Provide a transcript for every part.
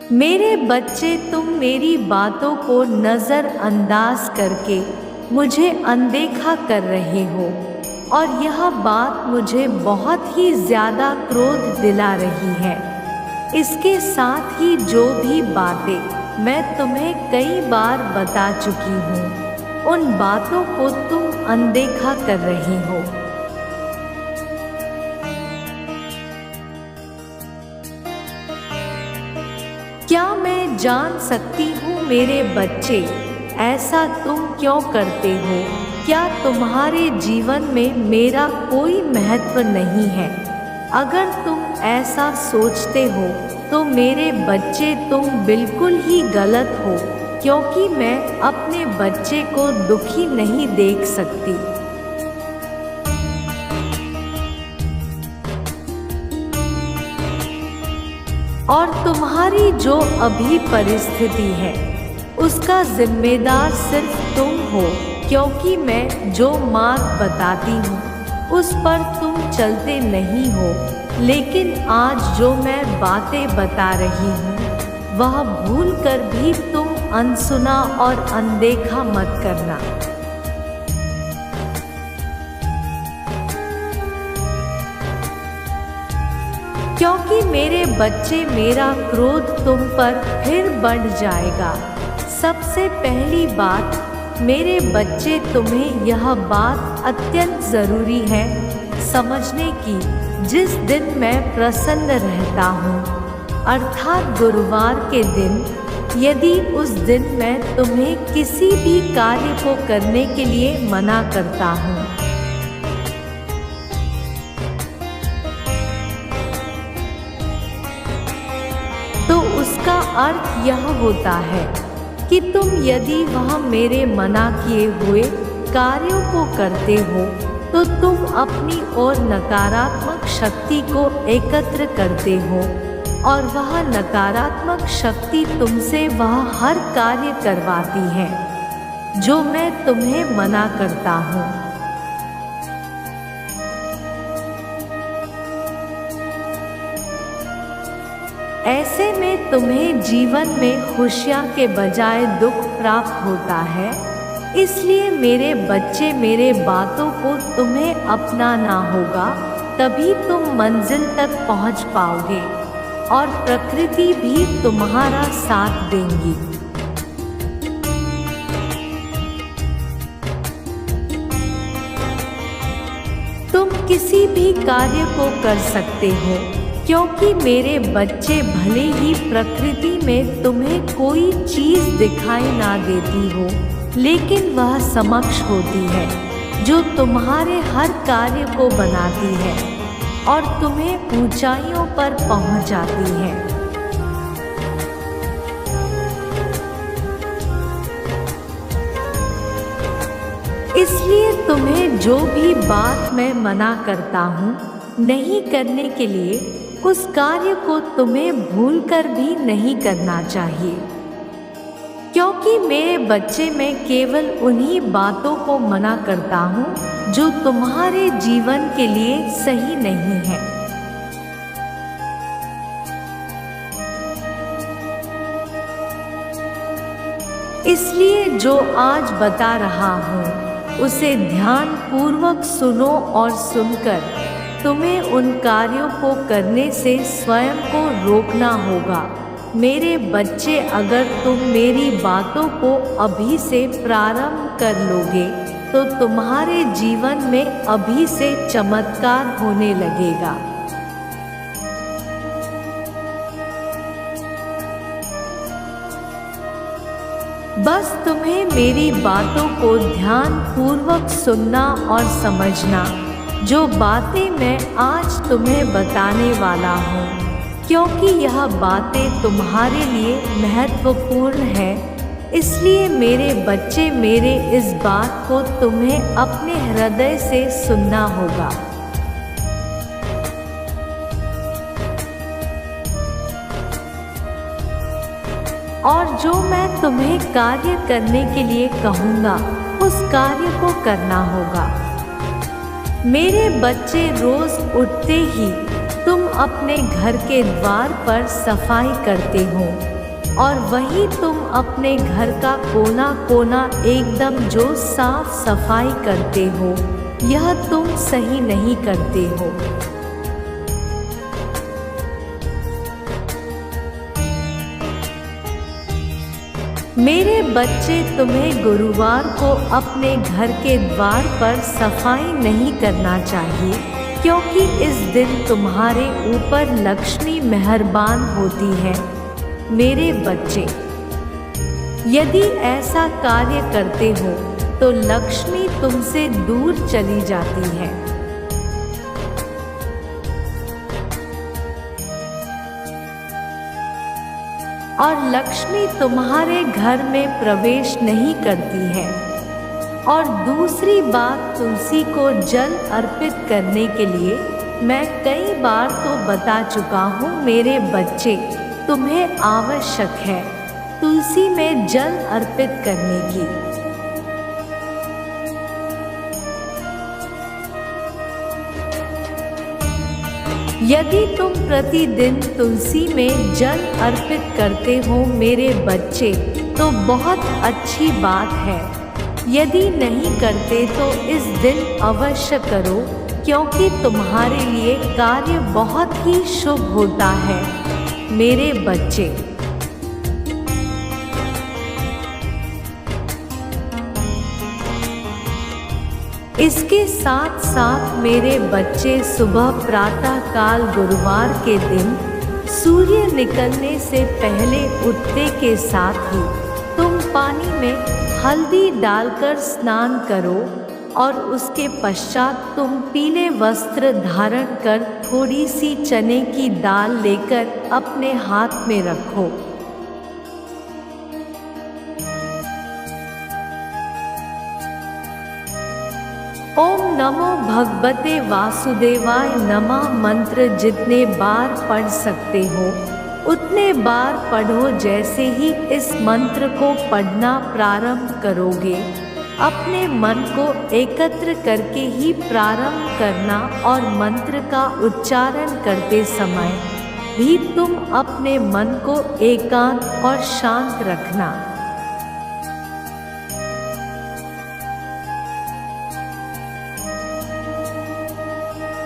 मेरे बच्चे, तुम मेरी बातों को नज़रअंदाज करके मुझे अनदेखा कर रहे हो और यह बात मुझे बहुत ही ज़्यादा क्रोध दिला रही है। इसके साथ ही जो भी बातें मैं तुम्हें कई बार बता चुकी हूँ, उन बातों को तुम अनदेखा कर रहे हो। क्या मैं जान सकती हूँ मेरे बच्चे, ऐसा तुम क्यों करते हो? क्या तुम्हारे जीवन में मेरा कोई महत्व नहीं है? अगर तुम ऐसा सोचते हो तो मेरे बच्चे तुम बिल्कुल ही गलत हो, क्योंकि मैं अपने बच्चे को दुखी नहीं देख सकती। और तुम्हारी जो अभी परिस्थिति है उसका जिम्मेदार सिर्फ तुम हो, क्योंकि मैं जो मार्ग बताती हूँ उस पर तुम चलते नहीं हो। लेकिन आज जो मैं बातें बता रही हूँ वह भूल कर भी तुम अनसुना और अनदेखा मत करना। क्योंकि मेरे बच्चे, मेरा क्रोध तुम पर फिर बढ़ जाएगा। सबसे पहली बात मेरे बच्चे, तुम्हें यह बात अत्यंत ज़रूरी है समझने की, जिस दिन मैं प्रसन्न रहता हूँ अर्थात गुरुवार के दिन, यदि उस दिन मैं तुम्हें किसी भी कार्य को करने के लिए मना करता हूँ तो उसका अर्थ यह होता है कि तुम यदि वह मेरे मना किए हुए कार्यों को करते हो तो तुम अपनी ओर नकारात्मक शक्ति को एकत्र करते हो और वह नकारात्मक शक्ति तुमसे वह हर कार्य करवाती है जो मैं तुम्हें मना करता हूँ। ऐसे में तुम्हें जीवन में खुशियाँ के बजाय दुख प्राप्त होता है। इसलिए मेरे बच्चे, मेरे बातों को तुम्हें अपनाना होगा, तभी तुम मंजिल तक पहुँच पाओगे और प्रकृति भी तुम्हारा साथ देंगी। तुम किसी भी कार्य को कर सकते हो, क्योंकि मेरे बच्चे, भले ही प्रकृति में तुम्हें कोई चीज़ दिखाई ना देती हो, लेकिन वह समक्ष होती है जो तुम्हारे हर कार्य को बनाती है और तुम्हें ऊंचाइयों पर पहुंचाती है। इसलिए तुम्हें जो भी बात मैं मना करता हूँ नहीं करने के लिए, उस कार्य को तुम्हें भूलकर भी नहीं करना चाहिए, क्योंकि मेरे बच्चे, मैं केवल उन्हीं बातों को मना करता हूँ जो तुम्हारे जीवन के लिए सही नहीं है। इसलिए जो आज बता रहा हूँ उसे ध्यान पूर्वक सुनो और सुनकर तुम्हें उन कार्यों को करने से स्वयं को रोकना होगा। मेरे बच्चे, अगर तुम मेरी बातों को अभी से प्रारंभ कर लोगे तो तुम्हारे जीवन में अभी से चमत्कार होने लगेगा। बस तुम्हें मेरी बातों को ध्यान पूर्वक सुनना और समझना, जो बातें मैं आज तुम्हें बताने वाला हूँ, क्योंकि यह बातें तुम्हारे लिए महत्वपूर्ण है। इसलिए मेरे बच्चे, मेरे इस बात को तुम्हें अपने हृदय से सुनना होगा। और जो मैं तुम्हें कार्य करने के लिए कहूँगा उस कार्य को करना होगा। मेरे बच्चे, रोज उठते ही तुम अपने घर के द्वार पर सफाई करते हो। और वही तुम अपने घर का कोना कोना एकदम जो साफ सफाई करते हो, यह तुम सही नहीं करते हो। मेरे बच्चे, तुम्हें गुरुवार को अपने घर के द्वार पर सफाई नहीं करना चाहिए, क्योंकि इस दिन तुम्हारे ऊपर लक्ष्मी मेहरबान होती है। मेरे बच्चे, यदि ऐसा कार्य करते हो तो लक्ष्मी तुमसे दूर चली जाती है। और लक्ष्मी तुम्हारे घर में प्रवेश नहीं करती है। और दूसरी बात, तुलसी को जल अर्पित करने के लिए मैं कई बार तो बता चुका हूँ मेरे बच्चे, तुम्हें आवश्यक है तुलसी में जल अर्पित करने की। यदि तुम प्रतिदिन तुलसी में जल अर्पित करते हो मेरे बच्चे, तो बहुत अच्छी बात है। यदि नहीं करते तो इस दिन अवश्य करो, क्योंकि तुम्हारे लिए कार्य बहुत ही शुभ होता है मेरे बच्चे। इसके साथ साथ मेरे बच्चे, सुबह प्रातः काल गुरुवार के दिन सूर्य निकलने से पहले उठते के साथ ही तुम पानी में हल्दी डालकर स्नान करो और उसके पश्चात तुम पीले वस्त्र धारण कर थोड़ी सी चने की दाल लेकर अपने हाथ में रखो। ओम नमो भगवते वासुदेवाय नमः मंत्र जितने बार पढ़ सकते हो उतने बार पढ़ो। जैसे ही इस मंत्र को पढ़ना प्रारंभ करोगे, अपने मन को एकत्र करके ही प्रारंभ करना और मंत्र का उच्चारण करते समय भी तुम अपने मन को एकांत और शांत रखना।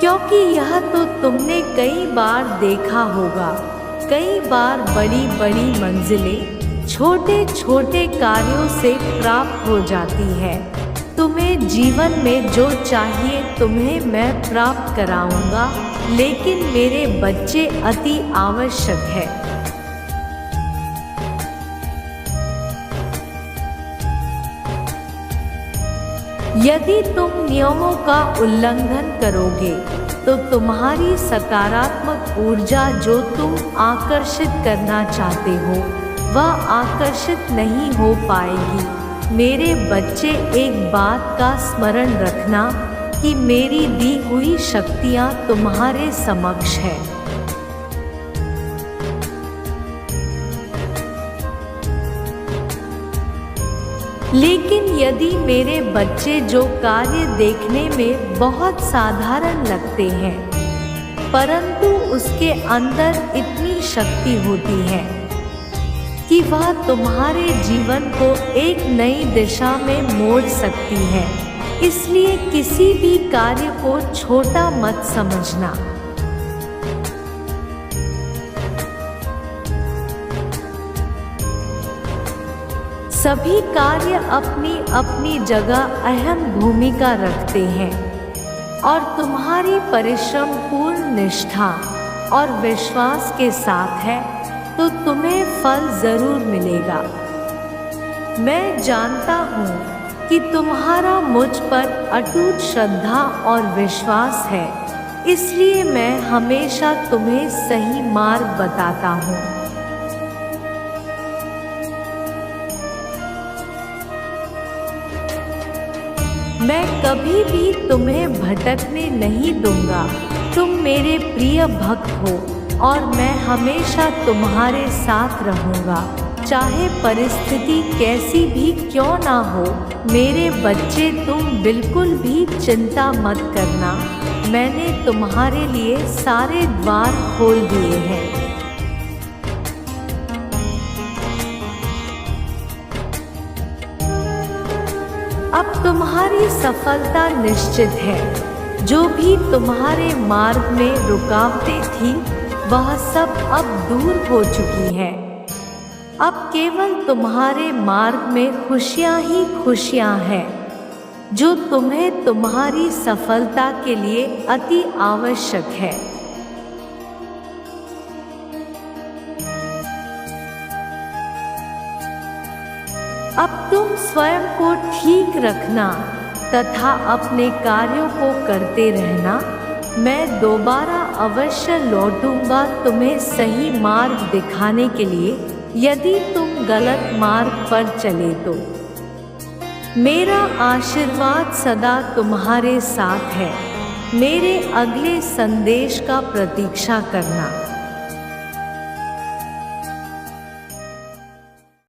क्योंकि यह तो तुमने कई बार देखा होगा, कई बार बड़ी बड़ी मंजिलें छोटे छोटे कार्यों से प्राप्त हो जाती है। तुम्हें जीवन में जो चाहिए तुम्हें मैं प्राप्त कराऊंगा, लेकिन मेरे बच्चे अति आवश्यक है। यदि तुम नियमों का उल्लंघन करोगे तो तुम्हारी सकारात्मक ऊर्जा जो तुम आकर्षित करना चाहते हो वह आकर्षित नहीं हो पाएगी। मेरे बच्चे, एक बात का स्मरण रखना कि मेरी दी हुई शक्तियाँ तुम्हारे समक्ष है। लेकिन यदि मेरे बच्चे जो कार्य देखने में बहुत साधारण लगते हैं, परंतु उसके अंदर इतनी शक्ति होती है कि वह तुम्हारे जीवन को एक नई दिशा में मोड़ सकती है, इसलिए किसी भी कार्य को छोटा मत समझना। सभी कार्य अपनी अपनी जगह अहम भूमिका रखते हैं और तुम्हारी परिश्रम, पूर्ण निष्ठा और विश्वास के साथ है तो तुम्हें फल जरूर मिलेगा। मैं जानता हूँ कि तुम्हारा मुझ पर अटूट श्रद्धा और विश्वास है, इसलिए मैं हमेशा तुम्हें सही मार्ग बताता हूँ। मैं कभी भी तुम्हें भटकने नहीं दूंगा। तुम मेरे प्रिय भक्त हो और मैं हमेशा तुम्हारे साथ रहूँगा, चाहे परिस्थिति कैसी भी क्यों ना हो। मेरे बच्चे, तुम बिल्कुल भी चिंता मत करना, मैंने तुम्हारे लिए सारे द्वार खोल दिए हैं। तुम्हारी सफलता निश्चित है। जो भी तुम्हारे मार्ग में रुकावटें थी वह सब अब दूर हो चुकी है। अब केवल तुम्हारे मार्ग में खुशियां ही खुशियां हैं, जो तुम्हें तुम्हारी सफलता के लिए अति आवश्यक है। अब तुम स्वयं को ठीक रखना तथा अपने कार्यों को करते रहना। मैं दोबारा अवश्य लौटूंगा तुम्हें सही मार्ग दिखाने के लिए, यदि तुम गलत मार्ग पर चले तो। मेरा आशीर्वाद सदा तुम्हारे साथ है। मेरे अगले संदेश का प्रतीक्षा करना।